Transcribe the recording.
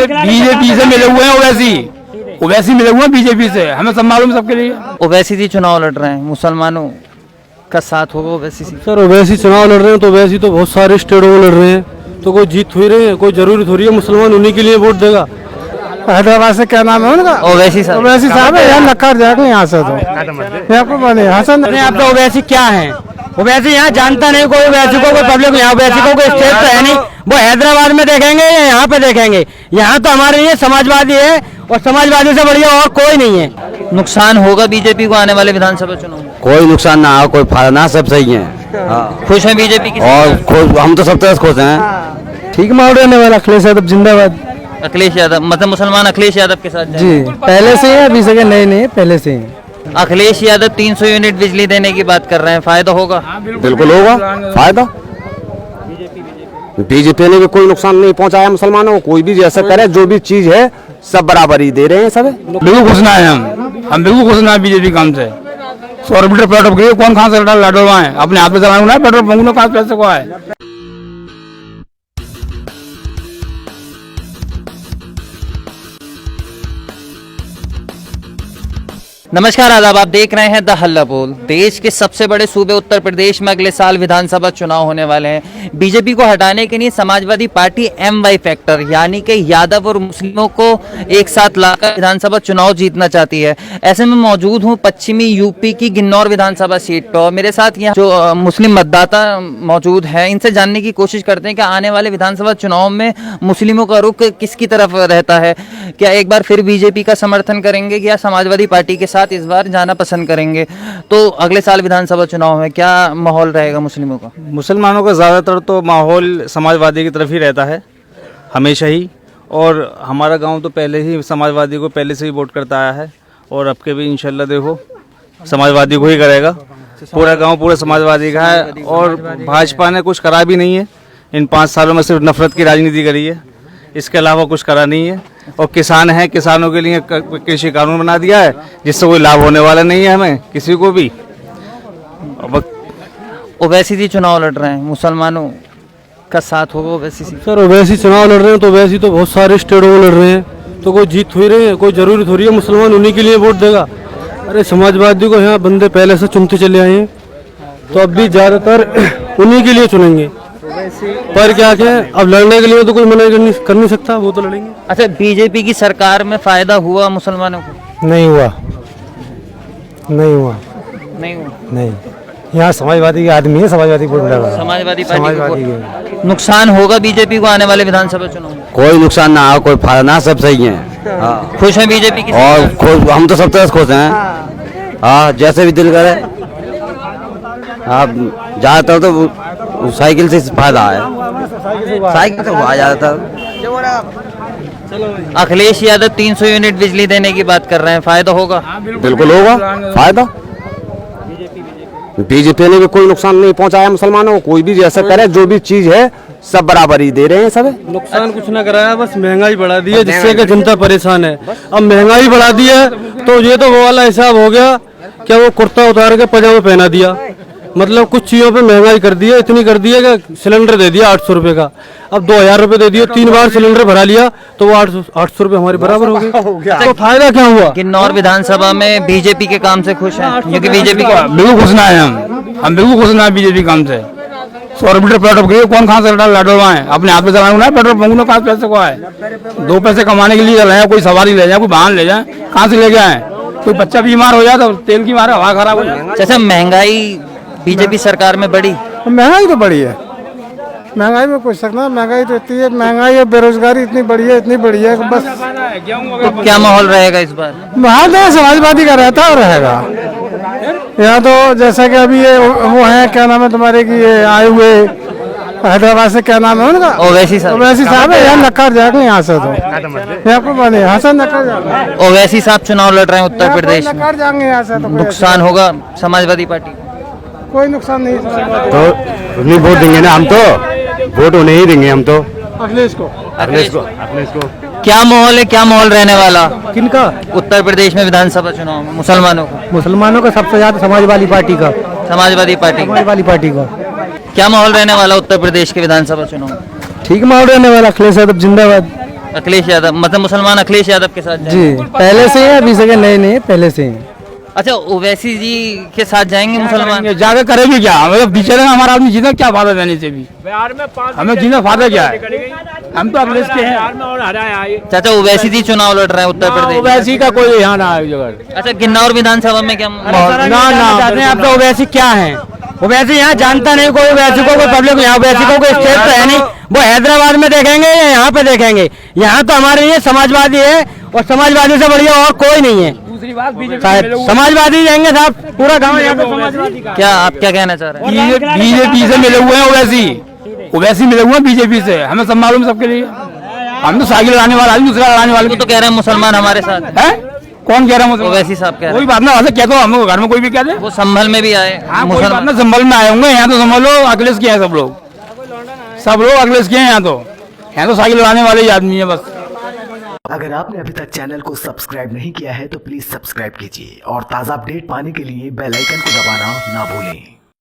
BJP से मिले हुए हैं, ओवैसी मिले हुए हैं बीजेपी से, हमें सब मालूम सबके लिए। ओवैसी जी चुनाव लड़ रहे हैं, मुसलमानों का साथ होगा ओवैसी से? सर ओवैसी चुनाव लड़ रहे हैं तो ओवैसी तो बहुत सारे स्टेटों में लड़ रहे हैं, तो कोई जीत थोड़ी रही है, कोई जरूरी थोड़ी है मुसलमान उन्हीं के लिए वोट देगा। हैदराबाद से क्या नाम है उनका? ओवैसी साहब। ओवैसी साहब है यार, नक्कर जाके यहाँ से तो आपको बने हसन आप तो ओवैसी क्या है? ओवैसी यहाँ जानता नहीं कोई, ओवैसी को कोई पब्लिक यहाँ, ओवैसी को कोई स्टेट तो है नहीं। वो हैदराबाद में देखेंगे या यहाँ पे देखेंगे? यहाँ तो हमारे लिए समाजवादी है और समाजवादी से बढ़िया और कोई नहीं है। नुकसान होगा बीजेपी को आने वाले विधानसभा चुनाव में? कोई नुकसान ना हो, कोई फायदा ना, सब सही है। हाँ। खुश है बीजेपी की? और हम तो सब तरह से खुश हैं। ठीक माहौल रहने वाला, अखिलेश यादव जिंदाबाद। अखिलेश यादव मतलब मुसलमान अखिलेश यादव के साथ जी पहले से है, अभी से नहीं पहले से ही। अखिलेश यादव 300 यूनिट बिजली देने की बात कर रहे हैं, फायदा होगा? बिल्कुल होगा फायदा। बीजेपी ने भी कोई नुकसान नहीं पहुंचाया मुसलमानों को, कोई भी जैसा करे, जो भी चीज है सब बराबर ही दे रहे हैं सब। बिल्कुल खुश ना है हम बिल्कुल खुश ना है बीजेपी काम से। 100 रुपये पेट्रोल के लिए कौन कहाँ से लड़वाए, अपने हाथ में चलाना है पेट्रोल पंप, कहाँ पैसे को है। नमस्कार आदाब, आप देख रहे हैं द हल्ला बोल। देश के सबसे बड़े सूबे उत्तर प्रदेश में अगले साल विधानसभा चुनाव होने वाले हैं। बीजेपी को हटाने के लिए समाजवादी पार्टी MY फैक्टर यानी कि यादव और मुस्लिमों को एक साथ लाकर विधानसभा चुनाव जीतना चाहती है। ऐसे में मौजूद हूं पश्चिमी यूपी की गिन्नौर विधानसभा सीट पर और मेरे साथ यहाँ जो मुस्लिम मतदाता मौजूद है, इनसे जानने की कोशिश करते हैं कि आने वाले विधानसभा चुनाव में मुस्लिमों का रुख किसकी तरफ रहता है। क्या एक बार फिर बीजेपी का समर्थन करेंगे या समाजवादी पार्टी के साथ इस बार जाना पसंद करेंगे? तो अगले साल विधानसभा चुनाव में क्या माहौल रहेगा मुस्लिमों का? मुसलमानों का ज़्यादातर तो माहौल समाजवादी की तरफ ही रहता है हमेशा ही, और हमारा गांव तो पहले ही समाजवादी को पहले से ही वोट करता आया है और अब के भी इंशाल्लाह देखो समाजवादी को ही करेगा। पूरा गांव पूरा समाजवादी का है और भाजपा ने कुछ करा भी नहीं है इन 5 सालों में, सिर्फ नफरत की राजनीति करी है, इसके अलावा कुछ करा नहीं है। और किसान हैं, किसानों के लिए कृषि कानून बना दिया है जिससे कोई लाभ होने वाला नहीं है हमें किसी को भी। ओवैसी जी चुनाव लड़ रहे हैं, मुसलमानों का साथ होगा ओवैसी से? सर ओवैसी चुनाव लड़ रहे हैं तो ओवैसी तो बहुत सारे स्टेटों में लड़ रहे हैं, तो कोई जीत थोड़ी रही है, कोई जरूरी थोड़ी है मुसलमान उन्हीं के लिए वोट देगा। अरे समाजवादी को यहाँ बंदे पहले से चुनते चले आए हैं, तो अब भी ज्यादातर उन्हीं के लिए चुनेंगे। पर क्या अब लड़ने के लिए तो कोई मना कर नहीं सकता, वो तो लड़ेंगे। अच्छा, बीजेपी की सरकार में फायदा हुआ मुसलमानों को? नहीं हुआ, नहीं हुआ, नहीं हुआ। नहीं, यहाँ समाजवादी के आदमी है, समाजवादी वोट डाला, समाजवादी समाजवादी पार्टी। नुकसान होगा बीजेपी को आने वाले विधानसभा चुनाव में? कोई नुकसान ना हो, कोई फायदा ना, सब सही है। हाँ। खुश है बीजेपी की? और हम तो सब तरह से खुश हैं। हाँ, जैसे भी दिल करे। आप ज्यादातर तो साइकिल से फायदा है, साइकिल से हुआ ज्यादातर। अखिलेश यादव 300 यूनिट बिजली देने की बात कर रहे हैं, फायदा होगा? बिल्कुल होगा फायदा। बीजेपी ने भी कोई नुकसान नहीं पहुंचाया मुसलमानों को, कोई भी जैसा करे, जो भी चीज है सब बराबर ही दे रहे हैं सब। नुकसान कुछ ना कराया, बस महंगाई बढ़ा दी है जिससे कि जनता परेशान है। अब महंगाई बढ़ा दी है तो ये तो वो वाला हिसाब हो गया, क्या वो कुर्ता उतार के पजामा पहना दिया, मतलब कुछ चीजों पे महंगाई कर दी है, इतनी कर दी है कि सिलेंडर दे दिया 800 रुपए का, अब 2000 रुपए दे दिए, 3 बार सिलेंडर भरा लिया तो वो 800 रुपए हमारे बराबर हो गए। तो फायदा क्या हुआ? किन्नौर विधानसभा में बीजेपी के काम से खुश हैं? क्योंकि बीजेपी बिल्कुल खुश ना है हम बिल्कुल खुश ना है बीजेपी काम से। 100 रुपये पेट्रोल के लिए कौन कहाँ से लड़वाए, अपने हाथ में चलाना है पेट्रोल पंप, कहाँ पैसे को है। 2 पैसे कमाने के लिए चल रहे हैं, कोई सवारी ले जाए, कोई वाहन ले जाए, कहाँ से ले जाए, कोई बच्चा बीमार हो जाए तो तेल की मारे हवा खराब हो जाए। जैसे महंगाई बीजेपी सरकार में बढ़ी? महंगाई तो बढ़ी है, महंगाई में कुछ सकना, महंगाई तो इतनी है, महंगाई और बेरोजगारी इतनी बढ़ी है, इतनी बढ़ी है कि बस। तो क्या माहौल रहेगा इस बार? माहौल समाजवादी का रहता और रहेगा यहाँ तो। जैसा कि अभी ये वो है, क्या नाम है तुम्हारे की, ये आए हुए हैदराबाद से, क्या नाम है उनका? ओवैसी साहब। ओवैसी साहब है यार, नक्कर जाके यहाँ से तो आपको बने हसन नक्कर जाएंगे। ओवैसी साहब चुनाव लड़ रहे हैं उत्तर प्रदेश में, नक्कर जाएंगे यहाँ से तो नुकसान होगा समाजवादी पार्टी? कोई नुकसान नहीं, तो नहीं वोट देंगे ना हम, तो वोट उन्हें ही देंगे हम तो, अखिलेश को। अखिलेश को। क्या माहौल है, क्या माहौल रहने वाला किनका उत्तर प्रदेश में विधानसभा चुनाव में? मुसलमानों का? मुसलमानों का सबसे ज्यादा समाजवादी पार्टी का। समाजवादी पार्टी का क्या माहौल रहने वाला उत्तर प्रदेश के विधानसभा चुनाव? ठीक माहौल रहने वाला, अखिलेश यादव जिंदाबाद। अखिलेश यादव, मतलब मुसलमान अखिलेश यादव के साथ जाएंगे। जी पहले से है, अभी से नहीं नहीं पहले से ही। अच्छा, ओवैसी जी के साथ जाएंगे मुसलमान? जाकर करेंगे क्या? मतलब पीछे रहेगा हमारा आदमी, जीना क्या फायदा देने से भी, हमें जीना फायदा क्या है? हम तो अखिलेश के हैं। चाचा, ओवैसी जी चुनाव लड़ रहे हैं उत्तर प्रदेश। वैसी का कोई यहाँ ना है। अच्छा, किन्नौर विधानसभा में क्या चाहते हैं आप तो ओवैसी क्या है? ओवैसी यहाँ जानता नहीं कोई, ओवैसी को कोई पब्लिक, यहाँ ओवैसी को कोई स्टेट तो है नहीं। वो हैदराबाद में देखेंगे या यहाँ पे देखेंगे? यहाँ तो हमारे लिए समाजवादी है, और समाजवादी से बढ़िया और कोई नहीं है। दूसरी बात, समाजवादी जाएंगे साहब, पूरा गाँव यहाँ पे समाजवादी का। क्या आप क्या कहना चाह रहे हैं? बीजेपी से मिले हुए हैं ओवैसी मिले हुए हैं बीजेपी से, हमें सब मालूम सबके लिए। हम तो साइकिल लाने वाला आदमी, दूसरा लाने वाले वो तो कह रहे हैं मुसलमान हमारे साथ है। कौन कह रहा है? ओवैसी साहब कह रहे कोई बात ना, वैसे कहते हो, हम घर में कोई भी कह दे। वो संभल में भी आए हाँ, कोई बात ना, संभल में आए होंगे। यहाँ तो समझ लो अखिलेश के हैं सब लोग अखिलेश के हैं। यहाँ तो साइकिल लाने वाले ही आदमी है बस। अगर आपने अभी तक चैनल को सब्सक्राइब नहीं किया है तो प्लीज सब्सक्राइब कीजिए और ताज़ा अपडेट पाने के लिए बेल आइकन को दबाना ना भूलें।